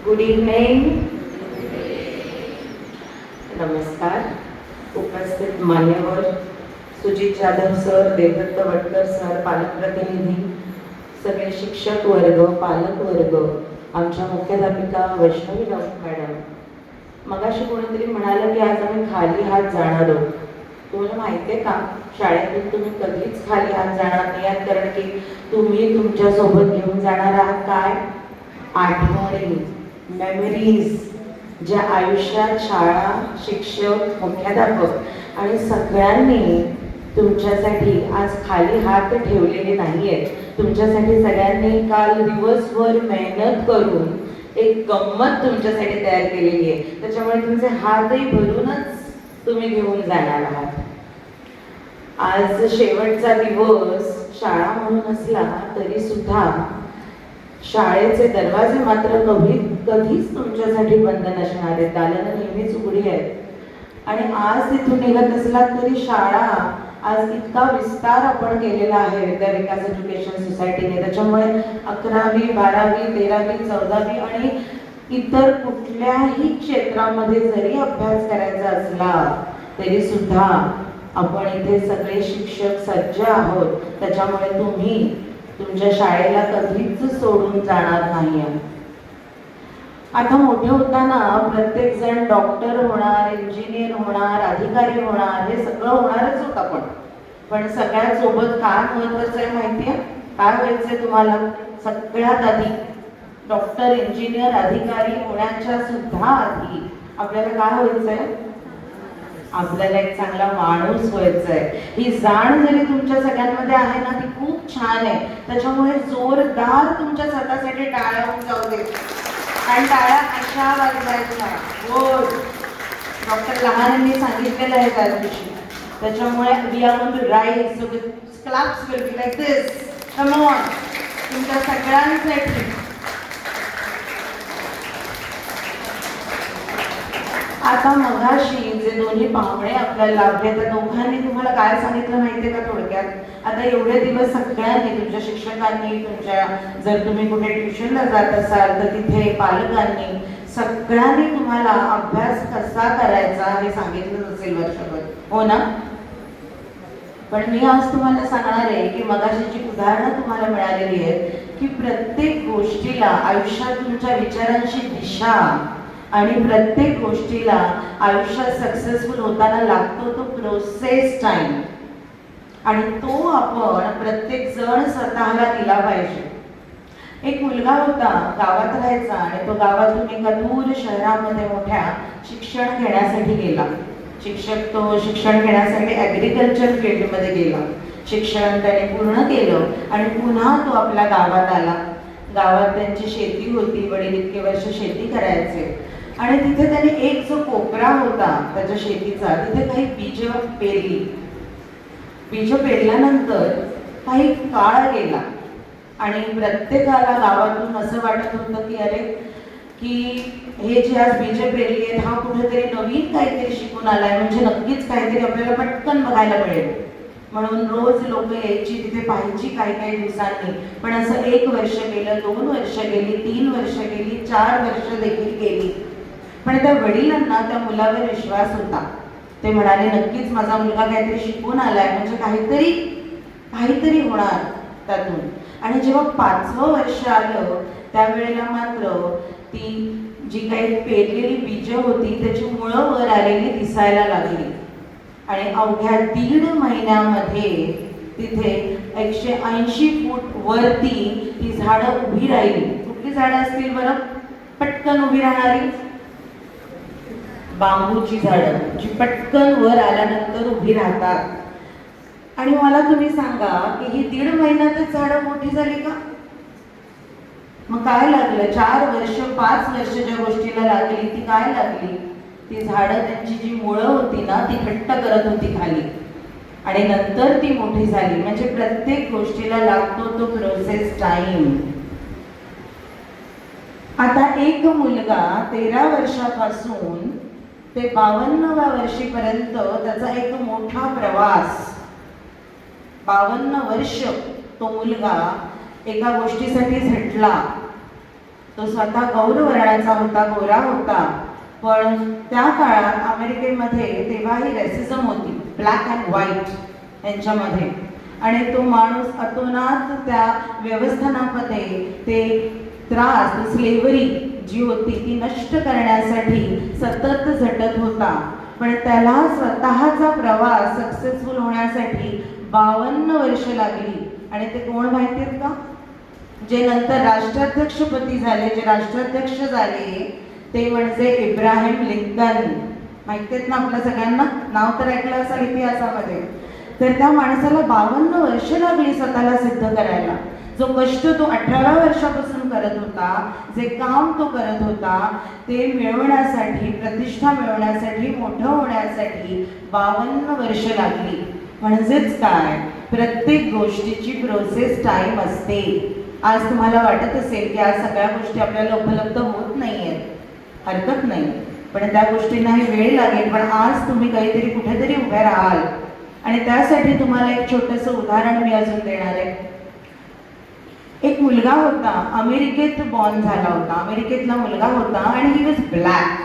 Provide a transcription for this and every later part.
Good evening. नमस्कार. उपस्थित मान्यवर सुजित जाधव सर, देवदत्त वटकर सर, पालक प्रतिनिधी, सगळे शिक्षक वर्ग, पालक वर्ग, आमच्या मुख्याध्यापिका वैष्णवी राऊत मॅडम. मगाशी कोणीतरी म्हणालं की आज आम्ही खाली हात जाणार आहोत. तुम्हाला माहिती आहे का, शाळेतून तुम्ही कधीच खाली हात जाणार नाही, कारण की तुम्ही तुमच्यासोबत घेऊन जाणार आहात काय? आठवणी, मेमरीज, ज्या आयुष्यात शाळा, शिक्षक, मुख्याध्यापक आणि सगळ्यांनी तुमच्यासाठी आज खाली हात ठेवलेले नाही आहेत. तुमच्यासाठी सगळ्यांनी काल दिवसभर मेहनत करून एक गंमत तुमच्यासाठी तयार केलेली आहे. त्याच्यामुळे तुमचे हातही भरूनच तुम्ही घेऊन जाणार आहात. आज शेवटचा दिवस शाळा म्हणून असला तरी सुद्धा शाळेचे दरवाजे मात्र कधीच तुमच्यासाठी बंद नसणार आहेत. दालनं नेहमीच उघडी आहेत आणि आज तिथून निघत असला तरी शाळा आज इतका विस्तार आपण केलेला आहे विद्या विकास एज्युकेशन सोसायटीने. त्याच्यामुळे 11वी, 12वी, 13वी, 14वी आणि इतर कुठल्याही क्षेत्रामध्ये जरी अभ्यास करायचा असला तरी सुद्धा आपण इथे सगळे शिक्षक सज्ज आहोत. त्याच्यामुळे तुम्ही तुमच्या शाळेला कधीच सोडून जाणार नाही. आता मोठे होताना प्रत्येक जण डॉक्टर होणार, इंजिनियर होणार, अधिकारी होणार, हे सगळं होणारच होतं. पण सगळ्यात सोबत काय महत्वाचं आहे माहिती आहे? काय व्हायचंय तुम्हाला? सगळ्यात आधी डॉक्टर, इंजिनियर, अधिकारी होण्याच्या सुद्धा आधी आपल्याला काय व्हायचंय? आपल्याला एक चांगला माणूस व्हायचा आहे. ही जाण जरी तुमच्या सगळ्यांमध्ये आहे ना, ती खूप छान आहे. त्याच्यामुळे जोरदार तुमच्या स्वतःसाठी टाळ्या होऊन जाऊ दे आणि टाळ्या अशा वाजवायच्या. हो, डॉक्टर लहानांनी सांगितलेलं आहे त्या दिवशी. त्याच्यामुळे we are going to rise, so claps will be like this. Come on, तुमच्या सगळ्यांसाठी. आता मगाशी जे दोन्ही पाहुणे आपल्याला लाभले, त्या दोघांनी तुम्हाला काय सांगितलं माहितीये का थोडक्यात? आता एवढे दिवस सगळ्यांनी, तुमच्या शिक्षकांनी, तुमच्या जर तुम्ही कुठे ट्युशनला जात असाल तर तिथे पालकांनी, सगळ्यांनी तुम्हाला अभ्यास कसा करायचा हे सांगितलं असेल वर्षभर, हो ना? पण मी आज तुम्हाला सांगणार आहे की मगाशी जी उदाहरणं तुम्हाला मिळालेली आहेत की प्रत्येक गोष्टीला आयुष्यात तुमच्या विचारांची दिशा आणि प्रत्येक गोष्टीला आयुष्यात सक्सेसफुल होताना लागतो तो प्रोसेस टाइम, आणि तो आपण प्रत्येक जण स्वतःला दिला पाहिजे. एक मुलगा होता, गावात राहायचा आणि तो गावातून एका दूर शहरामध्ये मोठ्या शिक्षण घेण्यासाठी गेला. तो शिक्षण घेण्यासाठी ॲग्रिकल्चर फील्डमध्ये गेला. शिक्षण त्याने पूर्ण केलं आणि पुन्हा तो आपल्या गावात आला. गावात त्यांची शेती होती, वडील इतके वर्ष शेती करायचे आणि तिथे त्याने एक जो कोपरा होता त्याच्या शेतीचा, तिथे काही बीज पेरली. बीज पेरल्यानंतर काही काळ गेला आणि प्रत्येकाला गावातून असं वाटत होतं की अरे, की हे जे आज बीज पेरली आहेत हा कुठेतरी नवीन काहीतरी शिकून आलाय, म्हणजे नक्कीच काहीतरी आपल्याला पटकन बघायला मिळेल. म्हणून रोज लोक यायची, तिथे पाहायची काही दिवसांनी. पण असं 1 वर्ष गेलं, 2 वर्ष गेली, 3 वर्ष गेली, 4 वर्ष देखील गेली. पण त्या वडिलांना त्या मुलावर विश्वास होता. ते म्हणाले नक्कीच माझा मुलगा काहीतरी शिकून आलाय, म्हणजे काहीतरी होणार त्यातून. आणि जेव्हा 5वं वर्ष आलं त्यावेळेला मात्र ती जी काही पेरलेली बीज होती त्याची मुळं वर आलेली दिसायला लागली आणि अवघ्या 1.5 महिन्यामध्ये तिथे 180 फूट वरती ती झाडं उभी राहिली. कुठली झाडं असतील बरं पटकन उभी राहणारी? बांबूची झाडं, जी पटकन वर आल्यानंतर उभी राहतात. आणि मला तुम्ही सांगा की ही 1.5 महिन्यातच झाडं मोठी झाली का? मग काय लागलं? 4 वर्ष 5 वर्ष ज्या गोष्टीला लागली ती काय लागली? ती झाडं त्यांची जी मुळं होती ना ती घट्ट करत होती खाली आणि नंतर ती मोठी झाली. म्हणजे प्रत्येक गोष्टीला लागतो तो प्रोसेस टाइम. आता एक मुलगा 13 वर्षापासून ते 52व्या वर्षीपर्यंत त्याचा एक मोठा प्रवास, 52 वर्ष तो मुलगा एका गोष्टीसाठी झटला. तो स्वतः गौर वर्णाचा होता, गोरा होता, पण त्या काळात अमेरिकेमध्ये तेव्हाही रेसिझम होती, ब्लॅक अँड व्हाईट यांच्यामध्ये. आणि तो माणूस अतोनात त्या व्यवस्थानामध्ये ते त्रास, स्लेवरी जी होती ती नष्ट करण्यासाठी सतत झटत होता. पण त्याला स्वतःचा प्रवास सक्सेसफुल होण्यासाठी 52 वर्ष लागली. आणि ते कोण माहिती आहेत का? जे नंतर राष्ट्राध्यक्षपदी झाले, जे राष्ट्राध्यक्ष झाले ते म्हणजे इब्राहिम लिंकन. माहिती आहेत ना आपल्या सगळ्यांना? नाव तर ऐकलं असेल इतिहासामध्ये. तर त्या माणसाला 52 वर्ष लागली स्वतःला सिद्ध करायला. जो कष्ट तो 18व्या वर्षापासून करत होता, जे काम तो करत होता ते मिळवण्यासाठी, प्रतिष्ठा मिळवण्यासाठी, मोठं होण्यासाठी 52 वर्ष लागली. म्हणजेच काय, प्रत्येक गोष्टीची प्रोसेस टाईम असते. आज तुम्हाला वाटत असेल की आज सगळ्या गोष्टी आपल्याला उपलब्ध होत नाही आहेत, हरकत नाही, पण त्या गोष्टींनाही वेळ लागेल. पण आज तुम्ही काहीतरी कुठेतरी उभे राहाल. आणि त्यासाठी तुम्हाला एक छोटंसं उदाहरण मी अजून देणार आहे. एक मुलगा होता, अमेरिकेत बॉर्न झाला होता, अमेरिकेतला मुलगा होता आणि ही वॉज ब्लॅक.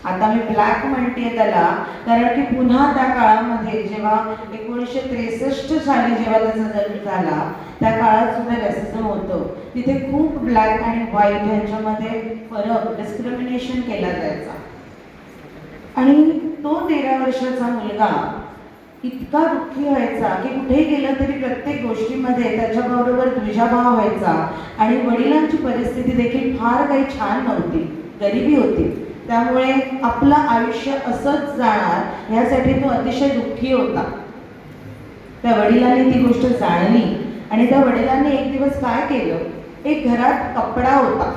आता मी ब्लॅक म्हणते त्याला कारण की पुन्हा त्या काळामध्ये जेव्हा 1963 साली जेव्हा त्याचा जन्म झाला त्या काळात सुद्धा रेसिझम होतं. तिथे खूप ब्लॅक आणि व्हाईट यांच्यामध्ये फरक, डिस्क्रिमिनेशन केला जायचा. आणि तो 13 वर्षाचा मुलगा इतका दुःखी व्हायचा की कुठे गेलं तरी प्रत्येक गोष्टीमध्ये त्याच्याबरोबर द्विजाभाव व्हायचा. आणि वडिलांची परिस्थिती देखील फार काही छान नव्हती, गरिबी होती. त्यामुळे आपलं आयुष्य असंच जाणार यासाठी तो अतिशय दुःखी होता. त्या वडिलांनी ती गोष्ट जाणली आणि त्या वडिलांनी एक दिवस काय केलं, एक घरात कपडा होता,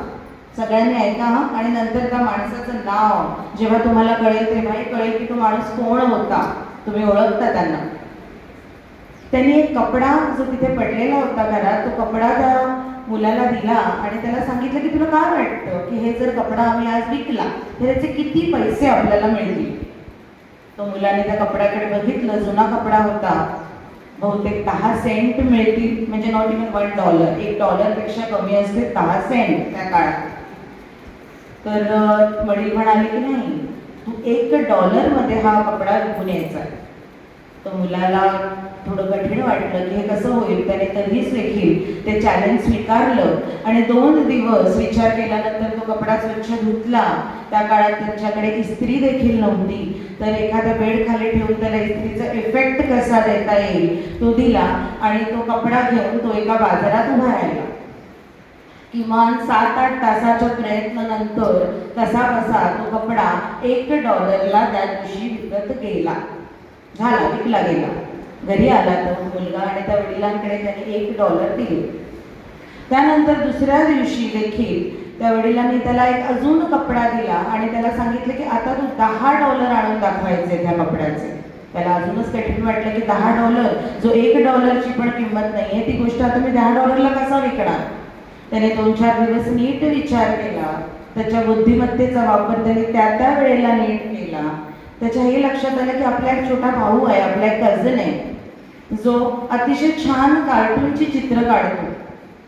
सगळ्यांनी ऐका हा, आणि नंतर त्या माणसाचं नाव जेव्हा तुम्हाला कळेल तेव्हाही कळेल की तो माणूस कोण होता, तुम्ही ओळखता त्यांना. त्यांनी एक कपडा जो तिथे पडलेला होता घरात, तो कपडा त्या मुलाला दिला आणि त्याला सांगितलं की तुला काय वाटतं की हे जर कपडा आम्ही आज विकला तर याचे किती पैसे आपल्याला मिळतील. तो मुलाने त्या कपड्याकडे बघितलं, जुना कपडा होता, बहुतेक 10 सेंट मिळतील, म्हणजे नॉट इव्हन $1, $1 कमी असते 10 सेंट त्या काळात. तर वडील म्हणाले की नाही, तू $1 हा कपडा विकून यायचा. तर मुलाला थोडं कठीण वाटलं की हे कसं होईल. त्याने तरीच देखील ते चॅलेंज स्वीकारलं आणि 2 दिवस विचार केल्यानंतर तो कपडा स्वच्छ धुतला. त्या काळात त्यांच्याकडे इस्त्री देखील नव्हती, तर एखाद्या बेड खाली ठेवून त्याला इस्त्रीचा इफेक्ट कसा देता येईल तो दिला आणि तो कपडा घेऊन तो एका बाजारात उभा राहिला. किमान 7-8 तासाच्या प्रयत्नानंतर कसा कसा तो कपडा $1 त्या दिवशी विकत गेला, झाला, विकला गेला. घरी आला तो मुलगा आणि त्या वडिलांकडे त्याने $1 दिले. त्यानंतर दुसऱ्या दिवशी देखील त्या वडिलांनी त्याला एक अजून कपडा दिला आणि त्याला सांगितलं की आता तू $10 आणून दाखवायचे त्या कपड्याचे. त्याला अजूनच कठीण वाटलं की $10, जो $1 पण किंमत नाही आहे, ती गोष्ट आता मी $10 कसा विकणार. त्याने 2-4 दिवस नीट विचार केला, त्याच्या बुद्धिमत्तेचा वापर त्याने त्या वेळेला नीट केला. त्याच्या हे लक्षात आलं की आपला एक छोटा भाऊ आहे, आपला एक कझन आहे जो अतिशय छान कार्टूनची चित्र काढतो.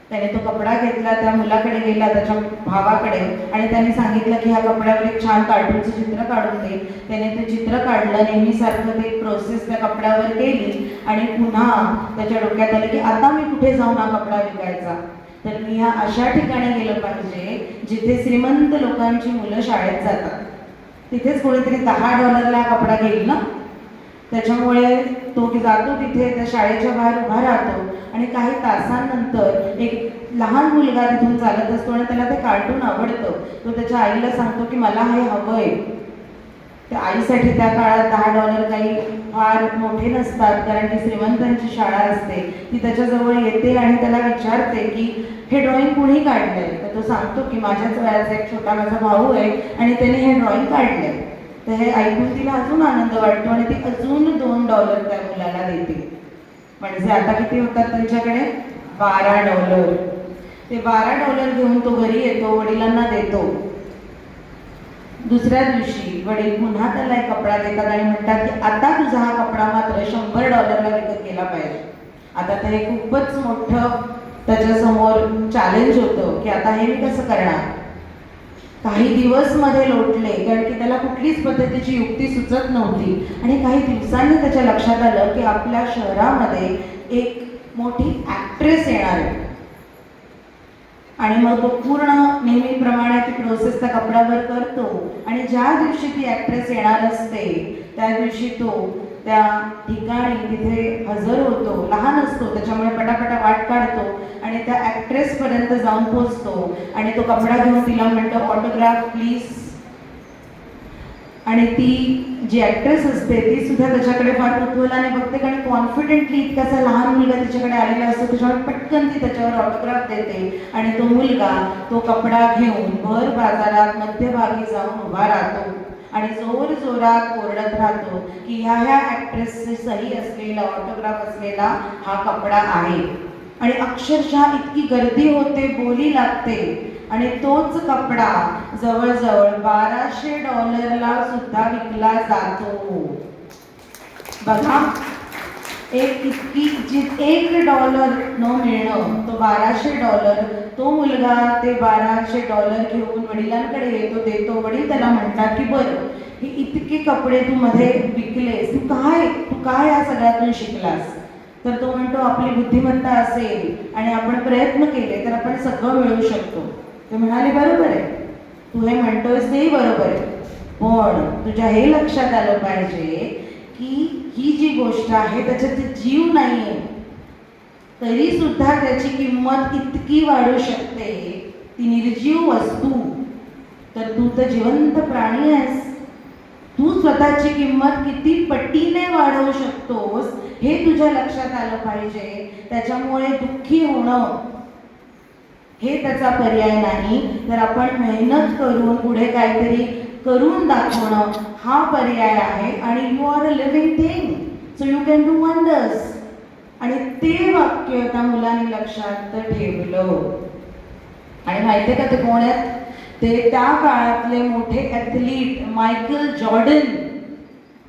त्याने तो कपडा घेतला, त्या मुलाकडे गेला, त्याच्या भावाकडे, आणि त्याने सांगितलं की ह्या कपड्यावर एक छान कार्टूनचं चित्र काढून दे. त्याने ते चित्र काढलं, नेहमीसारखं ते प्रोसेस त्या कपड्यावर केली आणि पुन्हा त्याच्या डोक्यात आलं की आता मी कुठे जाऊन हा कपडा विकायचा. तर मी ह्या अशा ठिकाणी गेलं पाहिजे जिथे श्रीमंत लोकांची मुलं शाळेत जातात, तिथेच कोणीतरी $10 कपडा घेईल ना. त्याच्यामुळे तो जातो तिथे, त्या शाळेच्या बाहेर उभा राहतो आणि काही तासांनंतर एक लहान मुलगा तिथून चालत असतो आणि त्याला ते कार्टून आवडतं. तो त्याच्या आईला सांगतो की मला हे हवंय. त्या आईसाठी त्या काळात $10 काही फार मोठे नसतात, कारण ती श्रीमंतांची शाळा असते. ती त्याच्याजवळ येते आणि त्याला विचारते की हे ड्रॉइंग कुणी काढलंय. तर तो सांगतो की माझ्याच वयाचा एक छोटा माझा भाऊ आहे आणि त्याने हे ड्रॉइंग काढलंय. तर हे ऐकून तिला अजून आनंद वाटतो आणि ती अजून $2 त्या मुलाला देते. म्हणजे आता किती होतात त्यांच्याकडे? $12. ते $12 घेऊन तो घरी येतो, वडिलांना देतो. दुसऱ्या दिवशी वडील पुन्हा त्याला एक कपडा देतात आणि म्हणतात की आता तुझा हा कपडा मात्र $100 विकत गेला पाहिजे. आता तर हे खूपच मोठं त्याच्यासमोर चॅलेंज होतं की आता हे मी कसं करणार. काही दिवस मध्ये लोटले कारण की त्याला कुठलीच पद्धतीची युक्ती सुचत नव्हती. आणि काही दिवसांनी त्याच्या लक्षात आलं की आपल्या शहरामध्ये एक मोठी ॲक्ट्रेस येणार आहे. आणि मग तो पूर्ण नेहमीप्रमाणे ती प्रोसेस त्या कपड्यावर करतो. आणि ज्या दिवशी ती ॲक्ट्रेस येणार असते त्या दिवशी तो त्या ठिकाणी तिथे हजर होतो. लहान असतो त्याच्यामुळे पटापटा वाट काढतो आणि त्या ॲक्ट्रेसपर्यंत जाऊन पोचतो आणि तो कपडा घेऊन तिला म्हणतो ऑटोग्राफ प्लीज. आणि ती जी ॲक्ट्रेस असते ती सुद्धा त्याच्याकडे फार कुतूहलाने बघते कारण कॉन्फिडेंटली इतकासा लहान मुलगा तिच्याकडे आलेला असतो. त्याच्यामुळे पटकन ती त्याच्यावर ऑटोग्राफ देते आणि तो मुलगा तो कपडा घेऊन भर बाजारात मध्यभागी जाऊन उभा राहतो आणि जोर जोरात ओरडत राहतो की ह्या ॲक्ट्रेसची सही असलेला ऑटोग्राफ असलेला हा कपडा आहे. आणि अक्षरशः इतकी गर्दी होते, बोली लागते. आणि तोच कपडा जवळजवळ $1200 सुद्धा विकला जातो. बघा, एक इतकी जी $1 न मिळणं, तो $1200, तो मुलगा ते $1200 घेऊन वडिलांकडे येतो, देतो. वडील त्याला म्हणतात की बरं हे इतके कपडे तू मध्ये विकलेस, तू काय या सगळ्यातून शिकलास. तर तो म्हणतो आपली बुद्धिमत्ता असेल आणि आपण प्रयत्न केले तर आपण सगळं मिळवू शकतो. ते म्हणाले बरोबर आहे, तू हे म्हणतोयस तेही बरोबर आहे, पण तुझ्या हे लक्षात आलं पाहिजे की ही जी गोष्ट आहे त्याच्यात जीव नाहीये, तरी सुद्धा त्याची किंमत इतकी वाढू शकते. ती निर्जीव वस्तू, तर तू तर जिवंत प्राणी आहेस. तू स्वतःची किंमत किती पटीने वाढवू शकतोस हे तुझ्या लक्षात आलं पाहिजे. त्याच्यामुळे दुःखी होणं हे त्याचा पर्याय नाही, तर आपण मेहनत करून पुढे काहीतरी करून दाखवणं हा पर्याय आहे. आणि you are a living thing, so you can do wonders. आणि ते वाक्य त्या मुलाने लक्षात ठेवलं. आणि माहिती आहे का ते कोण आहेत? ते त्या काळातले मोठे athlete Michael Jordan.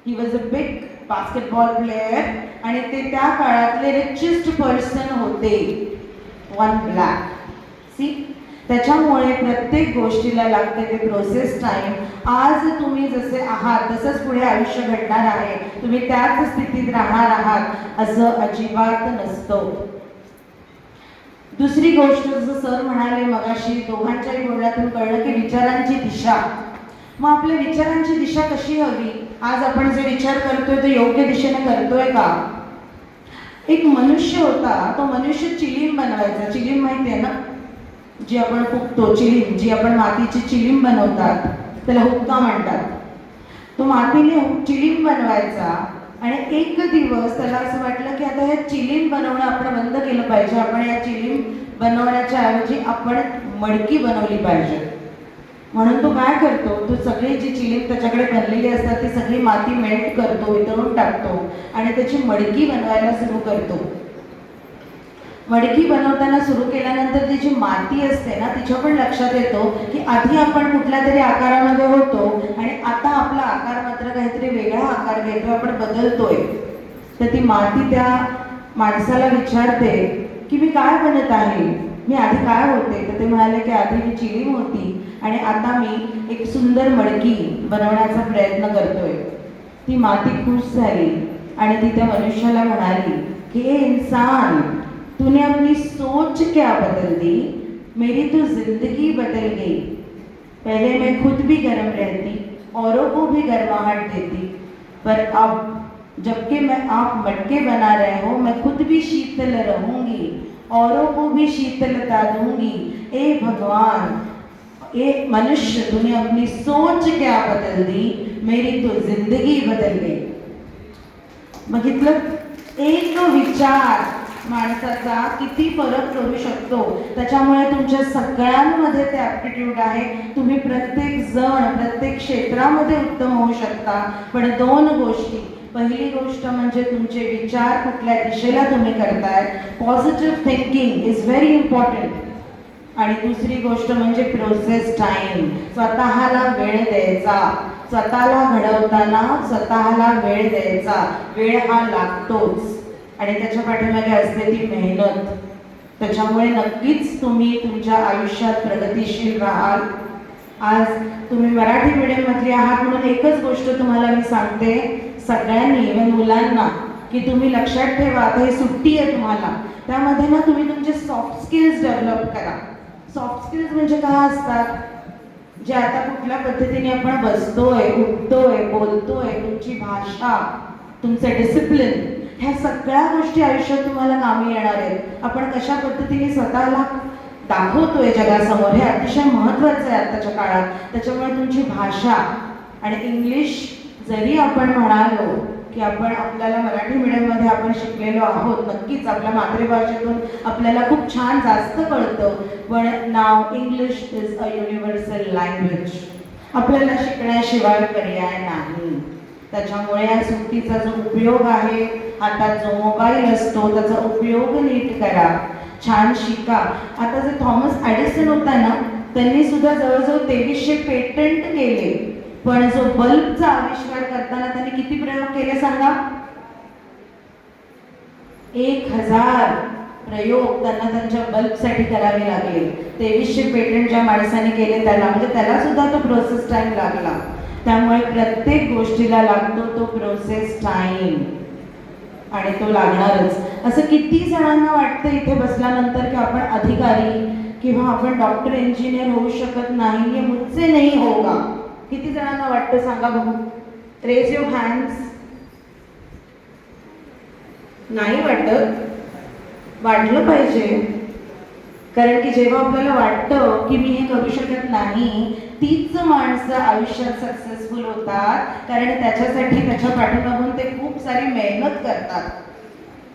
He was a big basketball player आणि ते त्या काळातले रिचेस्ट पर्सन होते. One black. त्याच्यामुळे प्रत्येक गोष्टीला लागते ते प्रोसेस टाईम. आज तुम्ही जसे आहात तसंच पुढे आयुष्य घडणार आहे, तुम्ही त्याच स्थितीत राहणार आहात असं अजिबात नसतं. दुसरी गोष्ट जसं सर म्हणाले मगाशी, दोघांच्याही बोलण्यातून कळलं की विचारांची दिशा. मग आपल्या विचारांची दिशा कशी हवी? आज आपण जे विचार करतोय ते योग्य दिशेने करतोय का? एक मनुष्य होता, तो मनुष्य चिलीम बनवायचा. चिलीम माहिती आहे ना, जी आपण फुकतो, चिलीम, जी आपण मातीची चिलीम बनवतात त्याला हुक्का म्हणतात. तो मातीने चिलीम बनवायचा आणि एक दिवस त्याला असं वाटलं की आता हे चिलीम बनवणं आपण बंद केलं पाहिजे. आपण या चिलीम बनवण्याच्या ऐवजी आपण मडकी बनवली पाहिजे. म्हणून तो काय करतो, तो सगळी जी चिलीम त्याच्याकडे बनलेली असतात ती सगळी माती मेल्ट करतो, वितळून टाकतो आणि त्याची मडकी बनवायला सुरू करतो. मडकी बनवताना सुरू केल्यानंतर ती जी माती असते ना तिच्या पण लक्षात येतो की आधी आपण कुठल्या तरी आकारामध्ये होतो आणि आता आपला आकार मात्र काहीतरी वेगळा आकार घेतो, आपण बदलतोय. तर ती माती त्या माणसाला विचारते की मी काय बनत आहे, मी आधी काय होते. तर ते म्हणाले की आधी मी चिलीम होती आणि आता मी एक सुंदर मडकी बनवण्याचा प्रयत्न करतोय. ती माती खुश झाली आणि ती त्या मनुष्याला म्हणाली की हे इंसान, तूने अपनी सोच क्या बदल दी, मेरी तो जिंदगी बदल गई. पहले मैं खुद भी गर्म रहती, औरों को भी गर्माहट देती, पर अब जबकि मैं आप मटके बना रहे हो मैं खुद भी शीतल रहूंगी, औरों को भी शीतलता दूंगी. ए भगवान, ए मनुष्य, तूने अपनी सोच क्या बदल दी, मेरी तो जिंदगी बदल गई. बघितलं, एक विचार माणसाचा किती फरक करू शकतो. त्याच्यामुळे तुमच्या सगळ्यांमध्ये ते ॲप्टिट्यूड आहे. तुम्ही प्रत्येक जण प्रत्येक क्षेत्रामध्ये उत्तम होऊ शकता. पण दोन गोष्टी, पहिली गोष्ट म्हणजे तुमचे विचार कुठल्या दिशेला तुम्ही करताय, positive thinking is very important. आणि दुसरी गोष्ट म्हणजे प्रोसेस टाईम, स्वतःला वेळ द्यायचा. स्वतःला घडवताना स्वतःला वेळ द्यायचा. वेळ हा लागतोच आणि त्याच्या पाठीमागे असते ती मेहनत. त्याच्यामुळे नक्कीच तुम्ही तुमच्या आयुष्यात प्रगतिशील राहाल. आज तुम्ही मराठी मीडियममधली आहात म्हणून एकच गोष्ट तुम्हाला मी सांगते सगळ्यांनी इव्हन मुलांना, की तुम्ही लक्षात ठेवा आता ही सुट्टी आहे तुम्हाला, त्यामध्ये ना तुम्ही तुमचे सॉफ्ट स्किल्स डेव्हलप करा. सॉफ्ट स्किल्स म्हणजे काय असतात, जे आता कुठल्या पद्धतीने आपण बसतोय, उठतोय, बोलतोय, तुमची भाषा, तुमचं डिसिप्लिन, ह्या सगळ्या गोष्टी आयुष्यात तुम्हाला कामी येणार आहेत. आपण कशा पद्धतीने स्वतःला दाखवतोय जगासमोर हे अतिशय महत्त्वाचं आहे आताच्या काळात. त्याच्यामुळे तुमची भाषा आणि इंग्लिश जरी आपण म्हणालो की आपण आपल्याला मराठी मीडियममध्ये आपण शिकलेलो आहोत, नक्कीच आपल्या मातृभाषेतून आपल्याला खूप छान जास्त कळतं, पण नाव English is a universal language. आपल्याला शिकण्याशिवाय पर्याय नाही. त्याच्यामुळे या सुट्टीचा जो उपयोग आहे, हातात जो मोबाईल असतो त्याचा उपयोग नीट करा, छान शिका. आता जे थॉमस ॲडिसन होता ना, त्यांनी सुद्धा जवळजवळ 2300 पेटंट केले, पण जो बल्बचा आविष्कार करताना त्यांनी किती प्रयोग केले सांगा? 1000 प्रयोग त्यांना त्यांच्या बल्बसाठी करावे लागले. 2300 पेटंट ज्या माणसाने केले त्याला, म्हणजे त्याला सुद्धा तो प्रोसेस टाइम लागला. त्यामुळे प्रत्येक गोष्टीला लागतो तो प्रोसेस टाइम, आणि तो लागणारच. असं किती जणांना वाटतं इथे बसल्यानंतर की आपण अधिकारी किंवा आपण डॉक्टर इंजिनियर होऊ शकत नाही, हे मुझसे नाही होगा. किती जणांना वाटतं सांगा बघू, रेज युअर हँड्स. नाही वाटत? वाटलं पाहिजे, कारण की जेव्हा आपल्याला वाटतं की मी हे करू शकत नाही, तीच माणसं आयुष्यात सक्सेसफुल होतात, कारण त्याच्यासाठी त्याच्या पाठीमागून ते खूप सारी मेहनत करतात.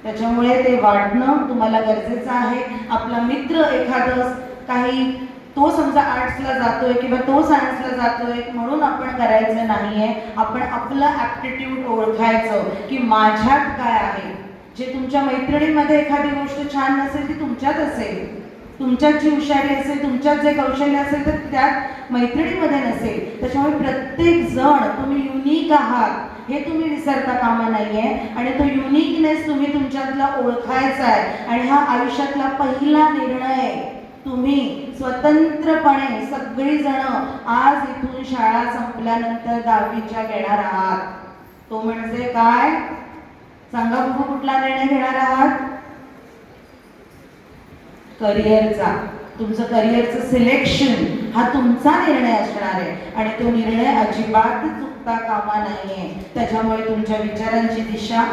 त्याच्यामुळे ते वाटणं तुम्हाला गरजेचं आहे. आपला मित्र एखादं काही, तो समजा आर्ट्सला जातोय किंवा तो सायन्सला जातोय म्हणून आपण करायचं नाहीये. आपण आपलं ॲप्टिट्यूड ओळखायचं की माझ्यात काय आहे. जे तुमच्या मैत्रिणीमध्ये एखादी गोष्ट छान नसेल ती तुमच्यात असेल, तुमच्यात जी हुशारी असेल, तुमच्यात जे कौशल्य असेल तर त्यात मैत्रिणीमध्ये नसेल. त्याच्यामुळे प्रत्येक जण तुम्ही युनिक आहात हे तुम्ही विसरता कामा नाहीये, आणि तो युनिकनेस तुम्ही तुमच्यातला ओळखायचा आहे. आणि हा आयुष्यातला पहिला निर्णय तुम्ही स्वतंत्रपणे सगळीजण आज इथून शाळा संपल्यानंतर 10वीच्या घेणार आहात. तो म्हणजे काय सांगा बघू, कुठला निर्णय घेणार आहात? करिअरचा. तुमचं करिअरचं सिलेक्शन हा तुमचा निर्णय असणार आहे, आणि तो निर्णय अजिबात चुकता कामा नाहीये. त्याच्यामुळे तुमच्या विचारांची दिशा,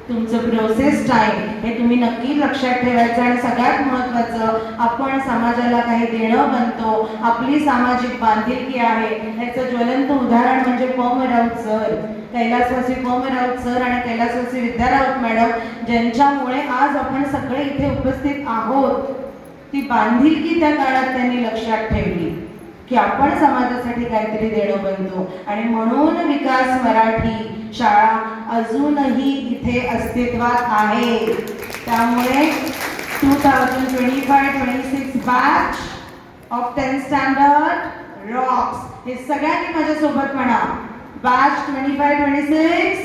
तुमचं प्रोसेस टाइम हे तुम्ही नक्की लक्षात ठेवायचं. आणि सगळ्यात महत्त्वाचं, आपण समाजाला काही देणं बनतो, आपली सामाजिक बांधिलकी आहे. ह्याचं ज्वलंत उदाहरण म्हणजे पम राऊत सर, कैलासवासी पम राऊत सर आणि कैलासवासी विद्या राऊत मॅडम, ज्यांच्यामुळे आज आपण सगळे इथे उपस्थित आहोत. ती बांधिलकी त्या काळात त्यांनी लक्षात ठेवली की आपण समाजासाठी काहीतरी देणं बनतो, आणि म्हणून विकास मराठी शाळा अजूनही इथे अस्तित्वात आहे. त्यामुळे 2025-26 batch of 10th standard Roxx. हे सगळ्यांनी माझ्यासोबत म्हणा, batch 25-26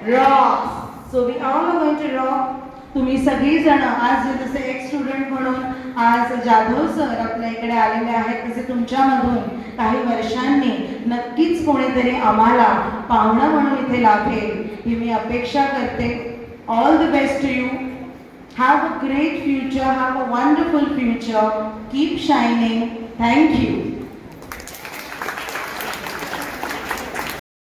rocks. So we all are going to rock. तुम्ही सगळीजण आज जसे एक स्टुडंट म्हणून आज जाधव सर आपल्या इकडे आलेले आहेत, तसे तुमच्यामधून काही वर्षांनी नक्कीच कोणीतरी आम्हाला पाहुणं म्हणून इथे लाभेल ही मी अपेक्षा करते. All the best to you. Have a great future. Have a wonderful future. Keep shining. Thank you.